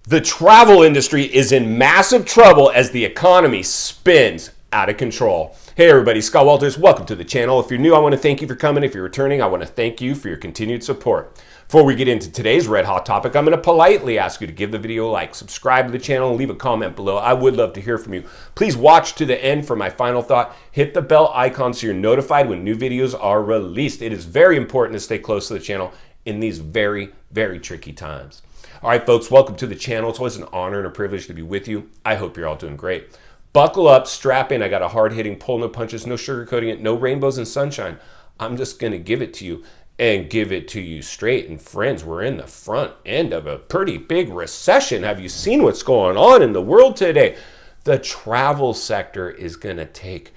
The travel industry is in massive trouble as the economy spins out of control. Hey everybody, Scott Walters, welcome to the channel. If you're new, I want to thank you for coming. If you're returning, I want to thank you for your continued support. Before we get into today's red hot topic, I'm going to politely ask you to give the video a like, subscribe to the channel, and leave a comment below. I would love to hear from you. Please watch to the end for my final thought. Hit the bell icon so you're notified when new videos are released. It is very important to stay close to the channel in these very, very tricky times. All right, folks, welcome to the channel. It's always an honor and a privilege to be with you. I hope you're all doing great. Buckle up, strap in. I got a hard-hitting pull, no punches, no sugarcoating it, no rainbows and sunshine. I'm just going to give it to you and give it to you straight. And friends, we're in the front end of a pretty big recession. Have you seen what's going on in the world today? The travel sector is going to take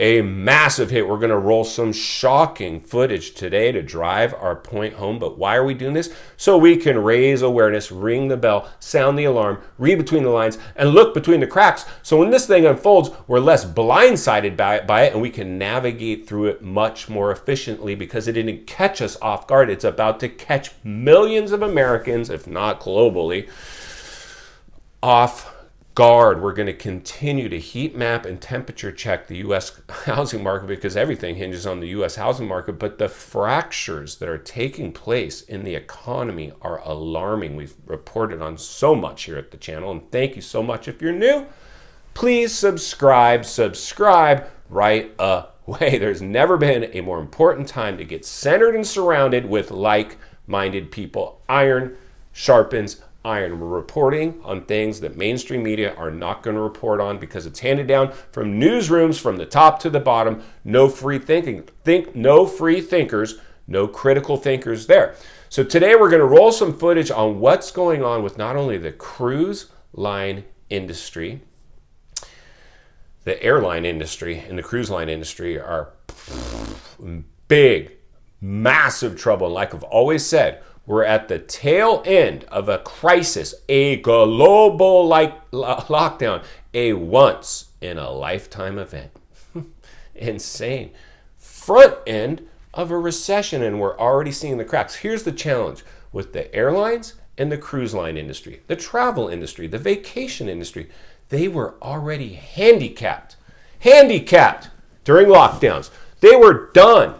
a massive hit. We're going to roll some shocking footage today to drive our point home. But why are we doing this? So we can raise awareness, ring the bell, sound the alarm, read between the lines, and look between the cracks. So when this thing unfolds, we're less blindsided by it, and we can navigate through it much more efficiently because it didn't catch us off guard. It's about to catch millions of Americans, if not globally, off guard. We're going to continue to heat map and temperature check the U.S. housing market because everything hinges on the U.S. housing market, but the fractures that are taking place in the economy are alarming. We've reported on so much here at the channel, and thank you so much. If you're new, please subscribe right away. There's never been a more important time to get centered and surrounded with like-minded people. Iron sharpens iron. We're reporting on things that mainstream media are not going to report on because it's handed down from newsrooms from the top to the bottom. No free thinking. No free thinkers, no critical thinkers there. So today we're going to roll some footage on what's going on with not only the cruise line industry, the airline industry and the cruise line industry are big, massive trouble. And like I've always said, we're at the tail end of a crisis, a global lockdown, a once-in-a-lifetime event. Insane. Front end of a recession, and we're already seeing the cracks. Here's the challenge with the airlines and the cruise line industry, the travel industry, the vacation industry. They were already handicapped during lockdowns. They were done.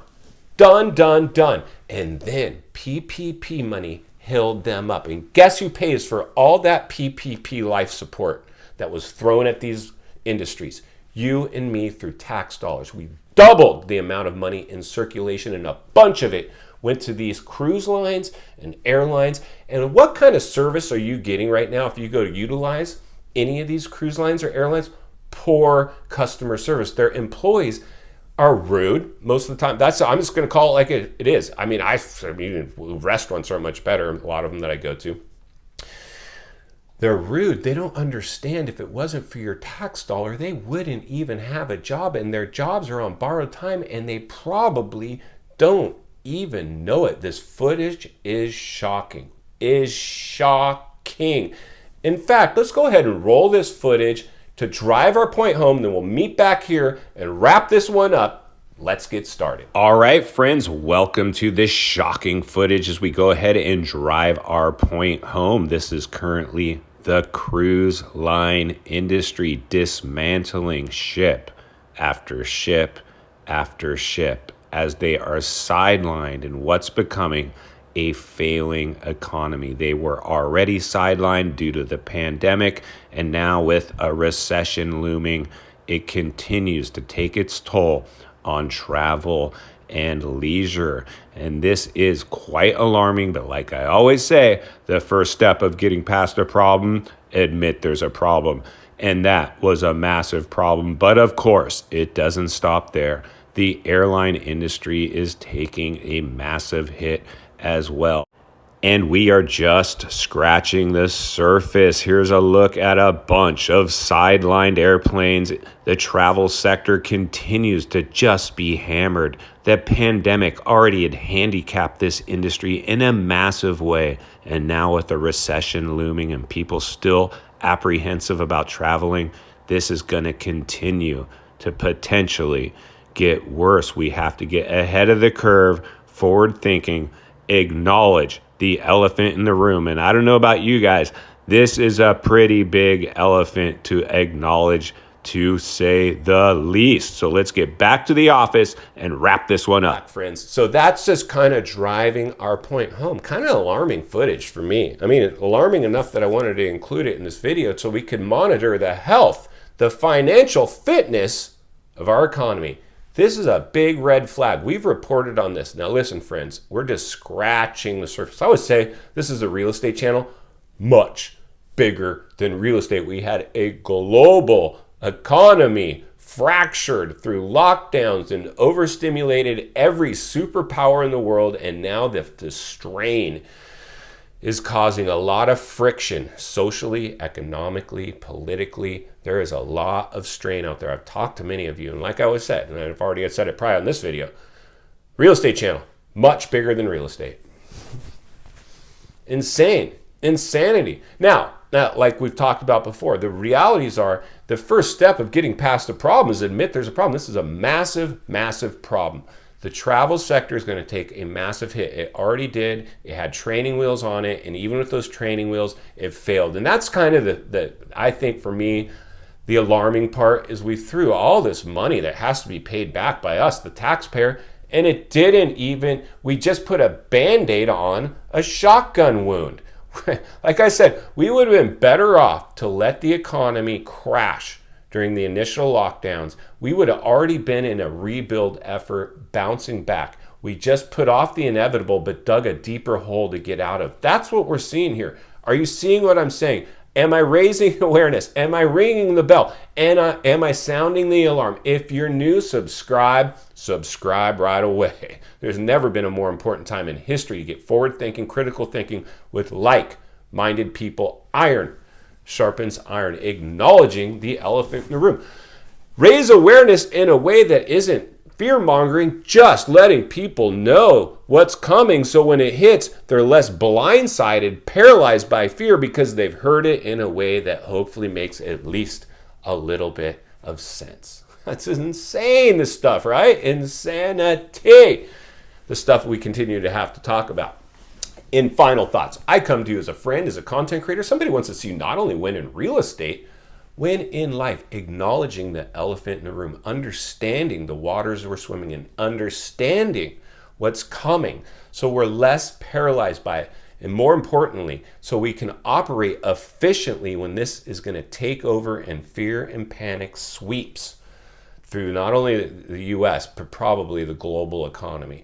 And then PPP money held them up. And guess who pays for all that PPP life support that was thrown at these industries? You and me through tax dollars. We doubled the amount of money in circulation, and a bunch of it went to these cruise lines and airlines. And what kind of service are you getting right now if you go to utilize any of these cruise lines or airlines? Poor customer service. Their employees are rude most of the time. I'm just going to call it like it is. I mean, restaurants are much better, a lot of them that I go to. They're rude. They don't understand if it wasn't for your tax dollar, they wouldn't even have a job, and their jobs are on borrowed time, and they probably don't even know it. This footage is shocking. In fact, let's go ahead and roll this footage to drive our point home, then we'll meet back here and wrap this one up. Let's get started. All right, friends, welcome to this shocking footage as we go ahead and drive our point home. This is currently the cruise line industry dismantling ship after ship after ship as they are sidelined in what's becoming a failing economy. They were already sidelined due to the pandemic, and now with a recession looming, it continues to take its toll on travel and leisure. And this is quite alarming, but like I always say, the first step of getting past a problem, admit there's a problem. And that was a massive problem. But of course, it doesn't stop there. The airline industry is taking a massive hit as well. And we are just scratching the surface. Here's a look at a bunch of sidelined airplanes. The travel sector continues to just be hammered. The pandemic already had handicapped this industry in a massive way. And now with the recession looming and people still apprehensive about traveling, this is going to continue to potentially get worse. We have to get ahead of the curve, forward thinking, acknowledge the elephant in the room. And I don't know about you guys, This is a pretty big elephant to acknowledge, to say the least. So let's get back to the office and wrap this one up, friends. So that's just kind of driving our point home. Kind of alarming footage for me. I mean, alarming enough that I wanted to include it in this video so we could monitor the health, the financial fitness of our economy. This is a big red flag. We've reported on this. Now listen, friends, we're just scratching the surface. I would say this is a real estate channel, much bigger than real estate. We had a global economy fractured through lockdowns and overstimulated every superpower in the world, and now the strain is causing a lot of friction socially, economically, politically. There is a lot of strain out there. I've talked to many of you, and like I was said, and I've already said it probably on this video, real estate channel, much bigger than real estate. Insanity. Now, like we've talked about before, the realities are the first step of getting past the problem is admit there's a problem. This is a massive, massive problem. The travel sector is going to take a massive hit. It already did. It had training wheels on it, and even with those training wheels, it failed. And that's kind of the I think for me, the alarming part is we threw all this money that has to be paid back by us, the taxpayer, and it didn't even, we just put a Band-Aid on a shotgun wound. Like I said, we would have been better off to let the economy crash during the initial lockdowns. We would have already been in a rebuild effort, bouncing back. We just put off the inevitable, but dug a deeper hole to get out of. That's what we're seeing here. Are you seeing what I'm saying? Am I raising awareness? Am I ringing the bell? And am I sounding the alarm? If you're new, subscribe right away. There's never been a more important time in history to get forward thinking, critical thinking with like-minded people. Iron sharpens iron, acknowledging the elephant in the room. Raise awareness in a way that isn't fear-mongering, just letting people know what's coming so when it hits, they're less blindsided, paralyzed by fear because they've heard it in a way that hopefully makes at least a little bit of sense. That's insane, this stuff, right? Insanity. The stuff we continue to have to talk about. In final thoughts, I come to you as a friend, as a content creator. Somebody wants to see you not only win in real estate, win in life, acknowledging the elephant in the room, understanding the waters we're swimming in, understanding what's coming so we're less paralyzed by it. And more importantly, so we can operate efficiently when this is going to take over and fear and panic sweeps through not only the US, but probably the global economy.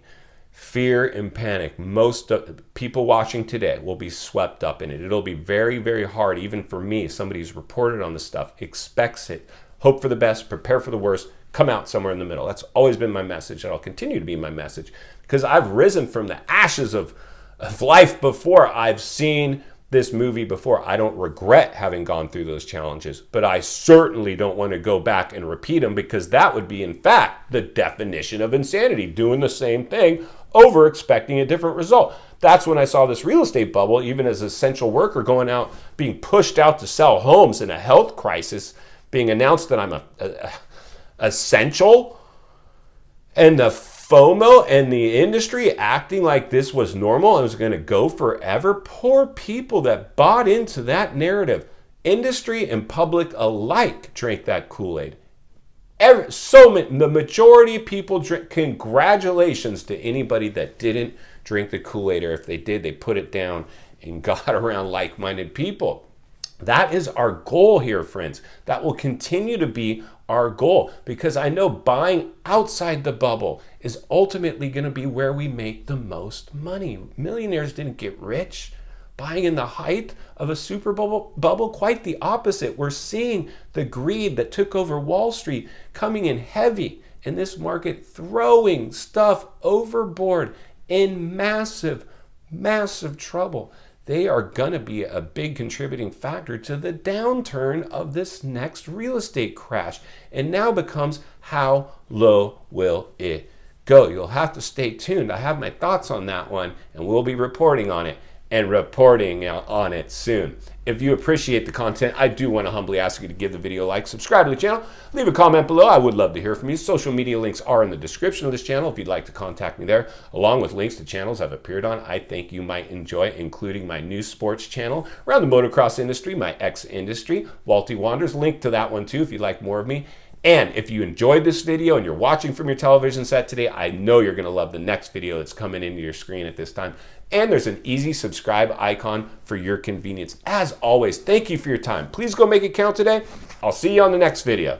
Fear and panic. Most people watching today will be swept up in it. It'll be very, very hard, even for me, somebody who's reported on this stuff, expects it, hope for the best, prepare for the worst, come out somewhere in the middle. That's always been my message, and I'll continue to be my message, because I've risen from the ashes of life before. I've seen this movie before. I don't regret having gone through those challenges, but I certainly don't want to go back and repeat them, because that would be, in fact, the definition of insanity, doing the same thing over expecting a different result. That's when I saw this real estate bubble, even as an essential worker, going out, being pushed out to sell homes in a health crisis, being announced that I'm essential, and the FOMO and the industry acting like this was normal and was going to go forever. Poor people that bought into that narrative. Industry and public alike drank that Kool-Aid. The majority of people drink. Congratulations to anybody that didn't drink the Kool-Aid, or if they did, they put it down and got around like-minded people. That is our goal here, friends. That will continue to be our goal, because I know buying outside the bubble is ultimately going to be where we make the most money. Millionaires didn't get rich buying in the height of a super bubble. Quite the opposite. We're seeing the greed that took over Wall Street coming in heavy, and this market throwing stuff overboard in massive, massive trouble. They are going to be a big contributing factor to the downturn of this next real estate crash. And now becomes, how low will it go? You'll have to stay tuned. I have my thoughts on that one, and we'll be reporting on it, and reporting on it soon. If you appreciate the content, I do want to humbly ask you to give the video a like, subscribe to the channel, leave a comment below. I would love to hear from you. Social media links are in the description of this channel if you'd like to contact me there, along with links to channels I've appeared on I think you might enjoy, including my new sports channel around the motocross industry, my ex-industry, Walty Wanders. Link to that one too if you'd like more of me. And if you enjoyed this video and you're watching from your television set today, I know you're going to love the next video that's coming into your screen at this time. And there's an easy subscribe icon for your convenience. As always, thank you for your time. Please go make it count today. I'll see you on the next video.